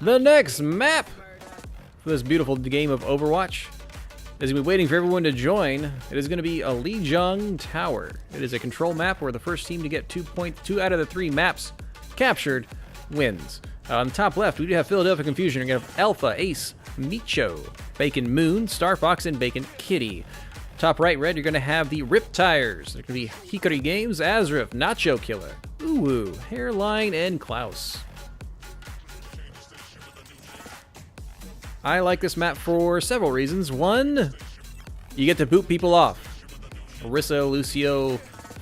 The next map for this beautiful game of Overwatch is going to be waiting for everyone to join. It is going to be a Lijang Tower. It is a control map where the first team to get 2 points, 2 out of the 3 maps captured wins. On the top left, we do have Philadelphia Confusion. We're going to have Alpha, Ace, Micho, Bacon Moon, Star Fox, and Bacon Kitty. Top right red, you're going to have the RIPTires. They're going to be Hikari Games, Azrif, Nacho Killer, Uwu, Hairline, and Klaus. I like this map for several reasons. One, you get to boot people off. Orisa, Lucio,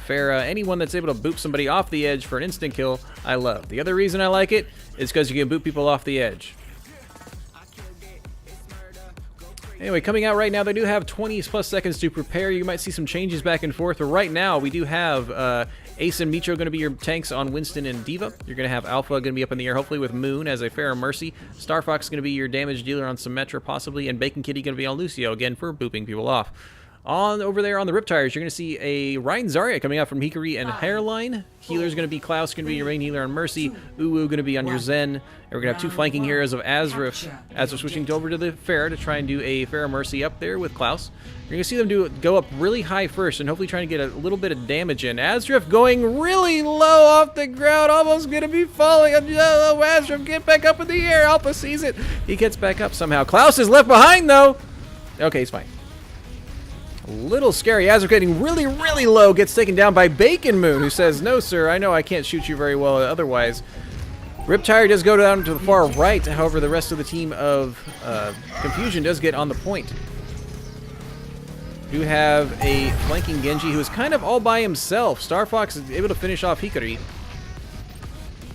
Farah, anyone that's able to boot somebody off the edge for an instant kill, I love. The other reason I like it is because you can boot people off the edge. Anyway, coming out right now, they do have 20 plus seconds to prepare. You might see some changes back and forth, but right now we do have Ace and Micho going to be your tanks on Winston and Diva. You're going to have Alpha going to be up in the air, hopefully with Moon as a Farah Mercy. Star Fox is going to be your damage dealer on Symmetra, possibly, and Bacon Kitty going to be on Lucio, again, for booping people off. Over there on the RIPTires, you're going to see a Ryan Zarya coming out from Hikari and Hairline. Healer's going to be Klaus, going to be your main healer on Mercy. Uwu going to be on your Zen. And we're going to have 2 flanking heroes of Azrif as we're switching over to the Farah to try and do a Farah Mercy up there with Klaus. You're going to see them go up really high first and hopefully trying to get a little bit of damage in. Azrif going really low off the ground, almost going to be falling. Azrif, get back up in the air. Alpha sees it. He gets back up somehow. Klaus is left behind, though. Okay, he's fine. A little scary. Azrif getting really, really low, gets taken down by Bacon Moon, who says, "No, sir, I know I can't shoot you very well otherwise." RIPTire does go down to the far right. However, the rest of the team of Confusion does get on the point. You have a flanking Genji who is kind of all by himself. Star Fox is able to finish off Hikari.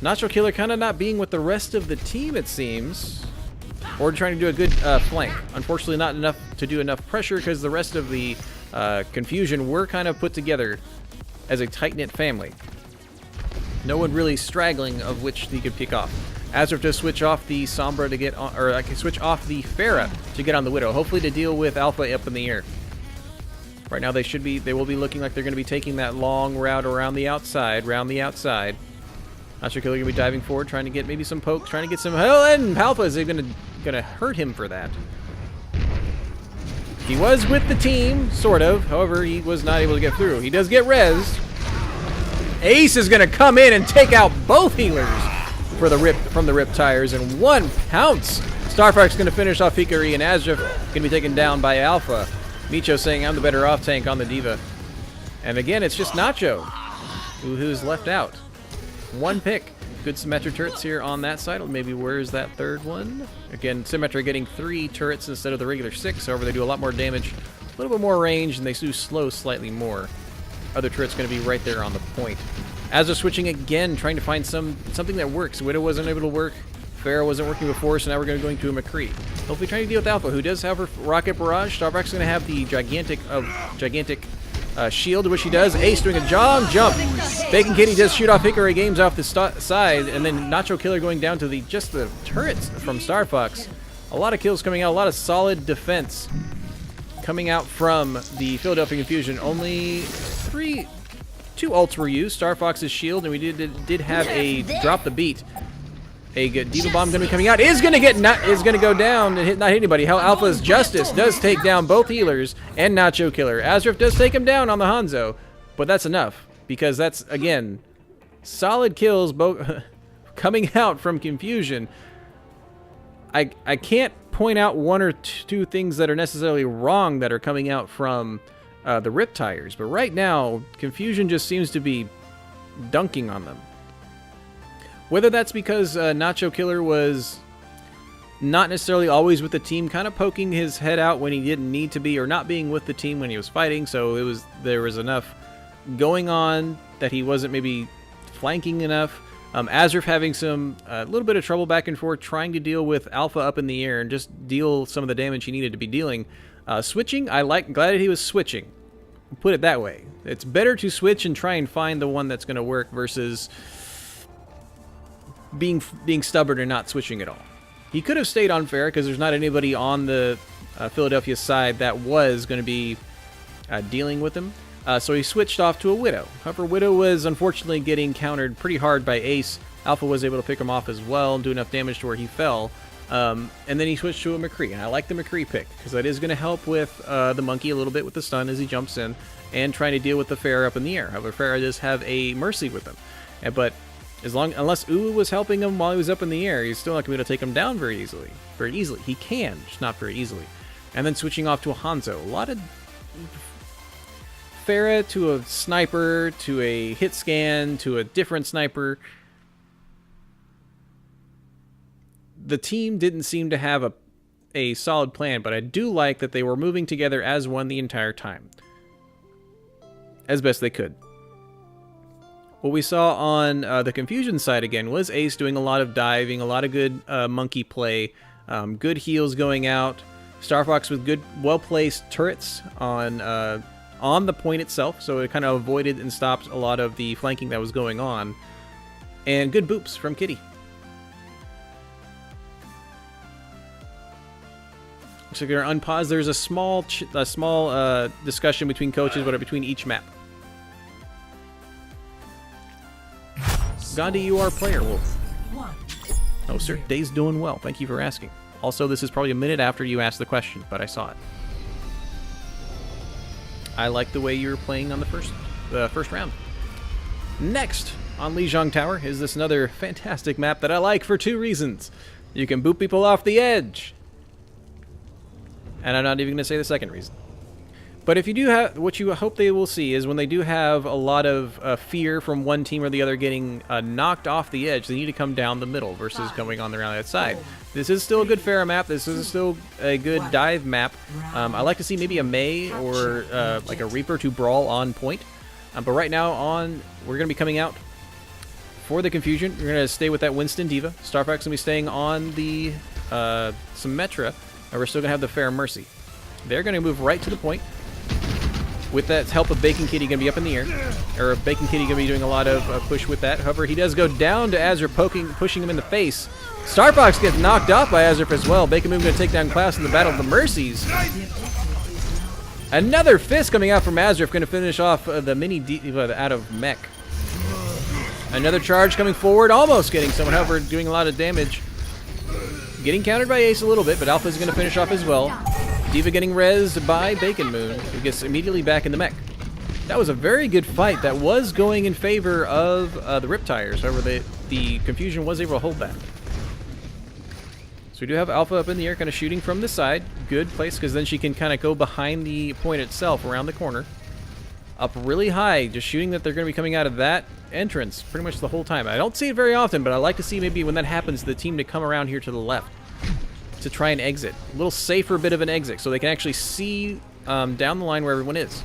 Nacho Killer kind of not being with the rest of the team, it seems. Or trying to do a good flank. Unfortunately, not enough to do enough pressure because the rest of the Confusion were kind of put together as a tight-knit family. No one really straggling of which he could pick off. Azrif does switch off the Sombra to get on, or I can switch off the Farah to get on the Widow, hopefully to deal with Alpha up in the air. Right now they will be looking like they're going to be taking that long route around the outside, Nacho Killer going to be diving forward, trying to get maybe some pokes, trying to get some... Oh, and Alpha is going to hurt him for that. He was with the team, sort of. However, he was not able to get through. He does get rezzed. Ace is going to come in and take out both healers from the RIPTires in one pounce. Starfox is going to finish off Hikari, and Azrif going to be taken down by Alpha. Micho saying, "I'm the better off tank on the Diva." And again, it's just Nacho who's left out. One pick. Good Symmetra turrets here on that side. Maybe where's that third one? Again, Symmetra getting 3 turrets instead of the regular 6. However, they do a lot more damage, a little bit more range, and they do slow slightly more. Other turret's going to be right there on the point. As they're switching again, trying to find something that works. Widow wasn't able to work. Farah wasn't working before, so now we're going to a McCree. Hopefully trying to deal with Alpha, who does have her Rocket Barrage. Starbuck's going to have the gigantic shield, which he does. Ace doing a jump. Bacon Kitty does shoot off Hikari Games off the side, and then Nacho Killer going down to just the turrets from Star Fox. A lot of kills coming out, a lot of solid defense coming out from the Philadelphia Confusion. Only 2 ults were used. Star Fox's shield, and we did have a drop the beat. A good Diva Bomb going to be coming out. Is going to go down and not hit anybody. How Alpha's Justice does take down both healers and Nacho Killer. Azrif does take him down on the Hanzo, but that's enough because that's, again, solid kills both coming out from Confusion. I can't point out 1 or 2 things that are necessarily wrong that are coming out from the RIPTires, but right now Confusion just seems to be dunking on them. Whether that's because Nacho Killer was not necessarily always with the team, kind of poking his head out when he didn't need to be, or not being with the team when he was fighting, so there was enough going on that he wasn't maybe flanking enough. Azrif having a little bit of trouble back and forth, trying to deal with Alpha up in the air and just deal some of the damage he needed to be dealing. Switching, glad that he was switching. Put it that way. It's better to switch and try and find the one that's going to work versus being stubborn and not switching at all. He could have stayed on Farah because there's not anybody on the Philadelphia side that was going to be dealing with him. So he switched off to a Widow. However, Widow was unfortunately getting countered pretty hard by Ace Alpha was able to pick him off as well and do enough damage to where he fell. And then he switched to a McCree, and I like the McCree pick because that is going to help with the monkey a little bit with the stun as he jumps in and trying to deal with the Pharah up in the air. However, Pharah does have a Mercy with him, but unless Uwu was helping him while he was up in the air, he's still not going to be able to take him down very easily. He can, just not very easily. And then switching off to a Hanzo. A lot of Pharah to a sniper, to a hit scan, to a different sniper. The team didn't seem to have a solid plan, but I do like that they were moving together as one the entire time. As best they could. What we saw on the Confusion side again was Ace doing a lot of diving, a lot of good monkey play, good heals going out, Star Fox with good, well-placed turrets on the point itself, so it kind of avoided and stopped a lot of the flanking that was going on, and good boops from Kitty. So we're gonna unpause. There's a small discussion between coaches, but between each map. Gandhi, you are player wolf. Oh, sir, day's doing well. Thank you for asking. Also, this is probably a minute after you asked the question, but I saw it. I like the way you were playing on the first round. Next on Lijang Tower is this another fantastic map that I like for 2 reasons. You can boot people off the edge. And I'm not even going to say the second reason. But if you do have, what you hope they will see is when they do have a lot of fear from one team or the other getting knocked off the edge, they need to come down the middle versus going on around that side. This is still a good Pharah map. This is still a good dive map. I like to see maybe a Mei or like a Reaper to brawl on point. But right now we're going to be coming out for the Confusion. We're going to stay with that Winston Diva. Star Fox going to be staying on the Symmetra. And we're still going to have the Pharah Mercy. They're going to move right to the point. With that help of Bacon Kitty going to be up in the air. Or Bacon Kitty going to be doing a lot of push with that. However, he does go down to Azure, pushing him in the face. Star Fox gets knocked off by Azure as well. Bacon Moon going to take down Klaus in the Battle of the Mercies. Another fist coming out from Azure, going to finish off the mini Diva out of Mech. Another charge coming forward, almost getting someone, however, doing a lot of damage. Getting countered by Ace a little bit, but Alpha's going to finish off as well. Diva getting rezzed by Bacon Moon, who gets immediately back in the mech. That was a very good fight that was going in favor of the RIPTires. However, the Confusion was able to hold that. So we do have Alpha up in the air, kind of shooting from the side. Good place, because then she can kind of go behind the point itself, around the corner. Up really high, just shooting that they're going to be coming out of that entrance pretty much the whole time. I don't see it very often, but I like to see maybe when that happens, the team to come around here to the left to try and exit. A little safer bit of an exit, so they can actually see down the line where everyone is.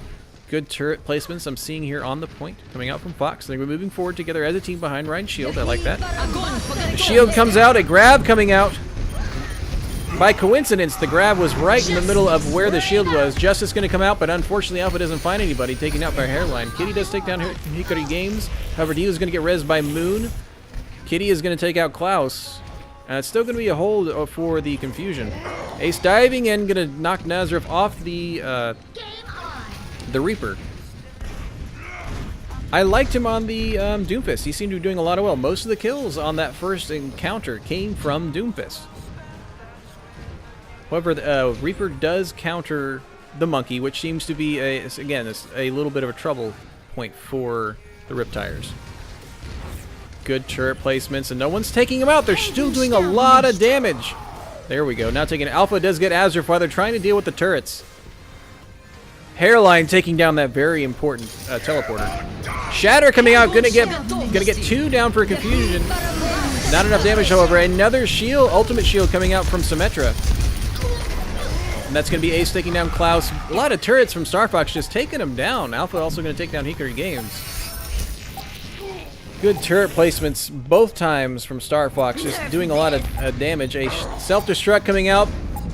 Good turret placements I'm seeing here on the point, coming out from Fox. They're moving forward together as a team behind Ryan's shield. I like that. The shield comes out, a grab coming out. By coincidence, the grab was right in the middle of where the shield was. Justice going to come out, but unfortunately Alpha doesn't find anybody, taken out by Hairline. Kitty does take down Hikari Games. However, Dio is going to get rezzed by Moon. Kitty is going to take out Klaus. It's still going to be a hold for the Confusion. Ace diving in, going to knock Nazareth off the Reaper. I liked him on the Doomfist. He seemed to be doing a lot of well. Most of the kills on that first encounter came from Doomfist. However, the Reaper does counter the Monkey, which seems to be, again, a little bit of a trouble point for the RIPTires. Good turret placements, and no one's taking him out. They're still doing a lot of damage. There we go. Now taking Alpha does get Azure while they're trying to deal with the turrets. Hairline taking down that very important teleporter. Shatter coming out, gonna get 2 down for a Confusion. Not enough damage, however. Another shield, ultimate shield coming out from Symmetra. And that's going to be Ace taking down Klaus. A lot of turrets from Star Fox just taking him down. Alpha also going to take down Hikari Games. Good turret placements both times from Star Fox, just doing a lot of damage. A self-destruct coming out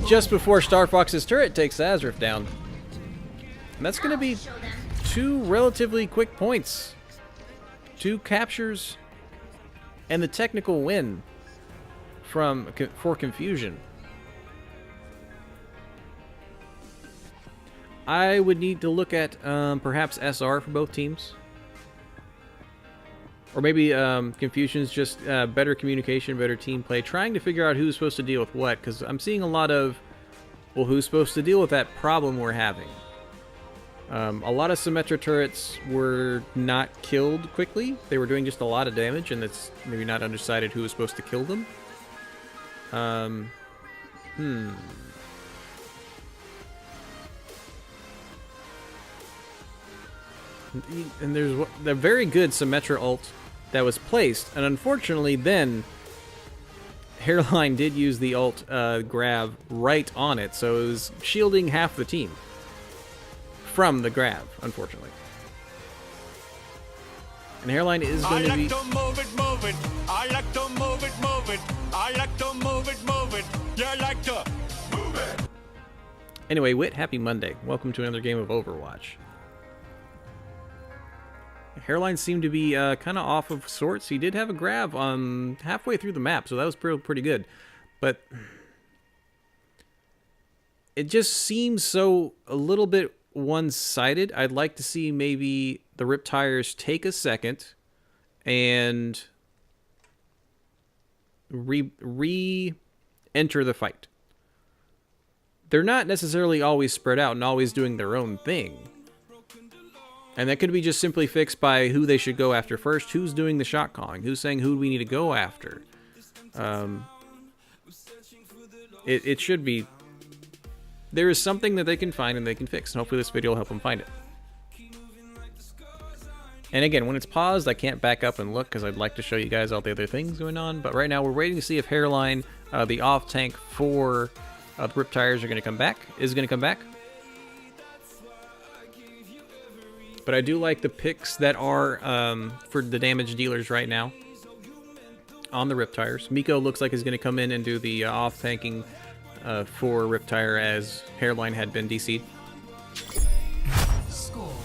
just before Star Fox's turret takes Azrith down. And that's going to be 2 relatively quick points. 2 captures and the technical win for Confusion. I would need to look at perhaps SR for both teams. Or maybe Confusion's just better communication, better team play, trying to figure out who's supposed to deal with what, because I'm seeing a lot of, well, who's supposed to deal with that problem we're having. A lot of Symmetra turrets were not killed quickly. They were doing just a lot of damage, and it's maybe not undecided who was supposed to kill them. And there's a very good Symmetra ult that was placed, and unfortunately then Hairline did use the ult grab right on it, so it was shielding half the team from the grab, unfortunately. And Hairline is going to be... move it, move it. I like to move it, move it. I like to move it, move it. You like to move it. Anyway, Wit, happy Monday. Welcome to another game of Overwatch. Hairline seemed to be kind of off of sorts. He did have a grab halfway through the map, so that was pretty good. But it just seems so a little bit one-sided. I'd like to see maybe the RIPTires take a second and re-enter the fight. They're not necessarily always spread out and always doing their own thing. And that could be just simply fixed by who they should go after first, who's doing the shot calling, who's saying who do we need to go after. It should be... There is something that they can find and they can fix, and hopefully this video will help them find it. And again, when it's paused, I can't back up and look because I'd like to show you guys all the other things going on. But right now, we're waiting to see if Hairline, the off tank for the RIPTires, are going to come back. Is going to come back. But I do like the picks that are for the damage dealers right now on the RIPTires. Miko looks like he's going to come in and do the off tanking for RIPTire as Hairline had been DC'd.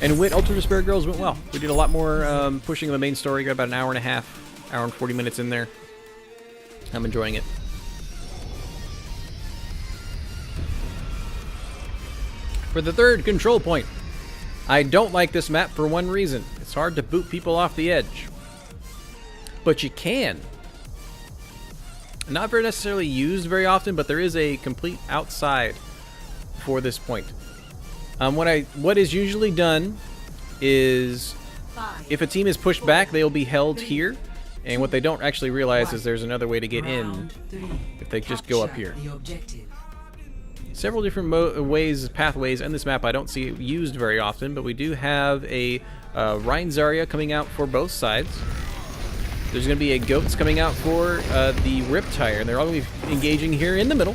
And Wit Ultra Despair Girls went well. We did a lot more pushing of the main story. Got about an hour and a half, hour and 40 minutes in there. I'm enjoying it. For the third control point, I don't like this map for one reason. It's hard to boot people off the edge. But you can. Not very necessarily used very often, but there is a complete outside for this point. What is usually done is if a team is pushed back, they'll be held here. And what they don't actually realize is there's another way to get in if they just go up here. Several different pathways in this map I don't see used very often, but we do have a Rein Zarya coming out for both sides. There's going to be a Goats coming out for the RIPTire, and they're all going to be engaging here in the middle.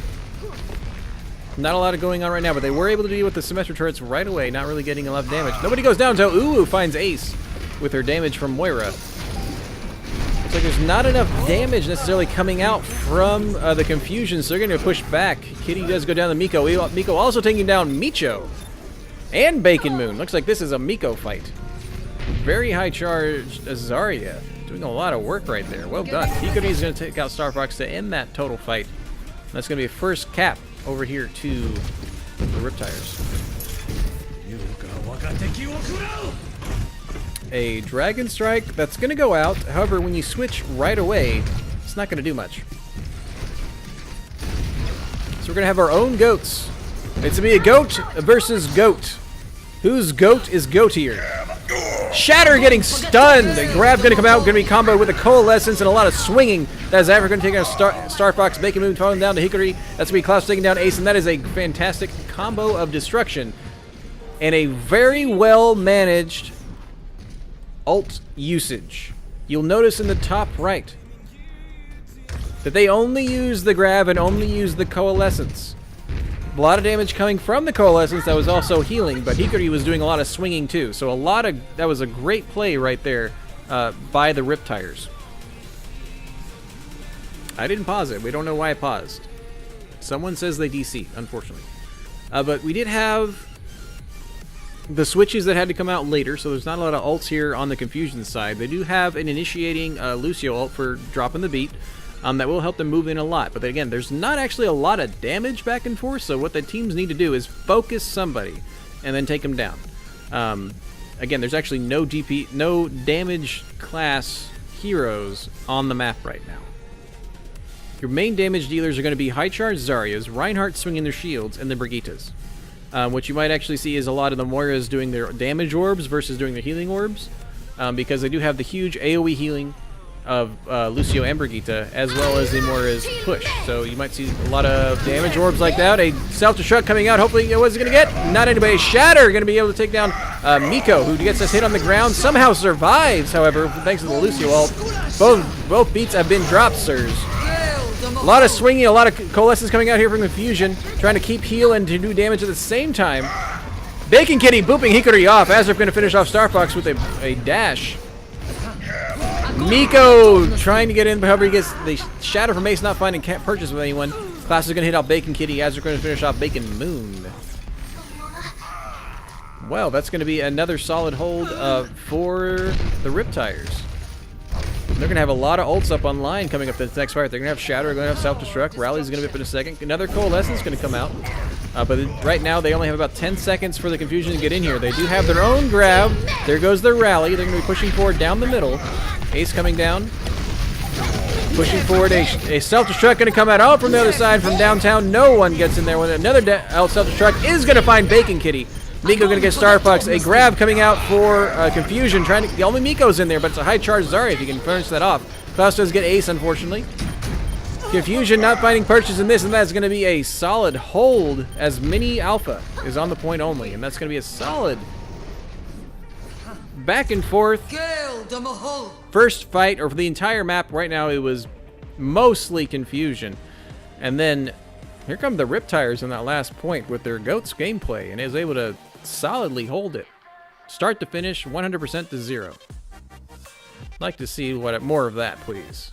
Not a lot of going on right now, but they were able to deal with the Symmetra turrets right away, not really getting a lot of damage. Nobody goes down until Uwu finds Ace with her damage from Moira. Looks like there's not enough damage necessarily coming out from the Confusion, so they're going to push back. Kitty does go down to Miko. Miko also taking down Micho and Bacon Moon. Looks like this is a Miko fight. Very high charge Zarya. Doing a lot of work right there. Well done. Hikari is going to take out Star Fox to end that total fight. That's going to be a first cap over here to the RIPTires. A Dragon Strike that's going to go out. However, when you switch right away, it's not going to do much. So we're going to have our own goats. It's going to be a goat versus goat. Whose goat is goatier? Shatter getting stunned. The grab going to come out. Going to be comboed with a Coalescence and a lot of swinging. That is Africa going to take out Star Fox. Bacon Moon falling down to Hikari. That's going to be Klaus taking down Ace. And that is a fantastic combo of destruction. And a very well managed ult usage. You'll notice in the top right that they only use the grab and only use the Coalescence. A lot of damage coming from the Coalescence that was also healing, but Hikari was doing a lot of swinging too. So that was a great play right there by the RIPTires. I didn't pause it. We don't know why I paused. Someone says they DC, unfortunately. But we did have the switches that had to come out later, so there's not a lot of ults here on the Confusion side. They do have an initiating Lucio ult for dropping the beat. That will help them move in a lot. But again, there's not actually a lot of damage back and forth, so what the teams need to do is focus somebody and then take them down. Again, there's actually no damage class heroes on the map right now. Your main damage dealers are going to be high charge Zaryas, Reinhardt swinging their shields, and the Brigittas. What you might actually see is a lot of the Moiras doing their damage orbs versus doing their healing orbs, because they do have the huge AoE healing of Lucio and Brigitte, as well as the Moira's push. So you might see a lot of damage orbs like that. A self-destruct coming out. Hopefully, what's it going to get? Not anybody. Shatter going to be able to take down Miko, who gets us hit on the ground. Somehow survives, however, thanks to the Lucio ult. Both beats have been dropped, sirs. A lot of swinging, a lot of coalescence coming out here from the Fusion, trying to keep heal and to do damage at the same time. Bacon Kitty booping Hikari off. Azurf going to finish off Star Fox with a dash. Miko trying to get in, but however he gets the shatter from Ace, not finding purchase with anyone. Class is going to hit off Bacon Kitty. Azurf going to finish off Bacon Moon. Well, that's going to be another solid hold for the RIPTires. They're going to have a lot of ults up online coming up this next fight. They're going to have Shatter, they're going to have Self-Destruct. Rally's going to be up in a second. Another Coalescence is going to come out. But right now, they only have about 10 seconds for the Confusion to get in here. They do have their own grab. There goes their Rally. They're going to be pushing forward down the middle. Ace coming down. Pushing forward. A Self-Destruct going to come out. Oh, from the other side, from downtown. No one gets in there. With another Self-Destruct is going to find Bacon Kitty. Miko going to get Star Fox. A grab coming out for Confusion. The only Miko's in there, but it's a high charge Zarya if you can finish that off. Klaus does get Ace, unfortunately. Confusion not finding purchase in this, and that's going to be a solid hold as Mini Alpha is on the point only, and that's going to be a solid back and forth first fight, or for the entire map. Right now it was mostly Confusion, and then here come the RIPTires in that last point with their GOATS gameplay, and is able to solidly hold it. Start to finish, 100% to 0. I'd like to see more of that, please.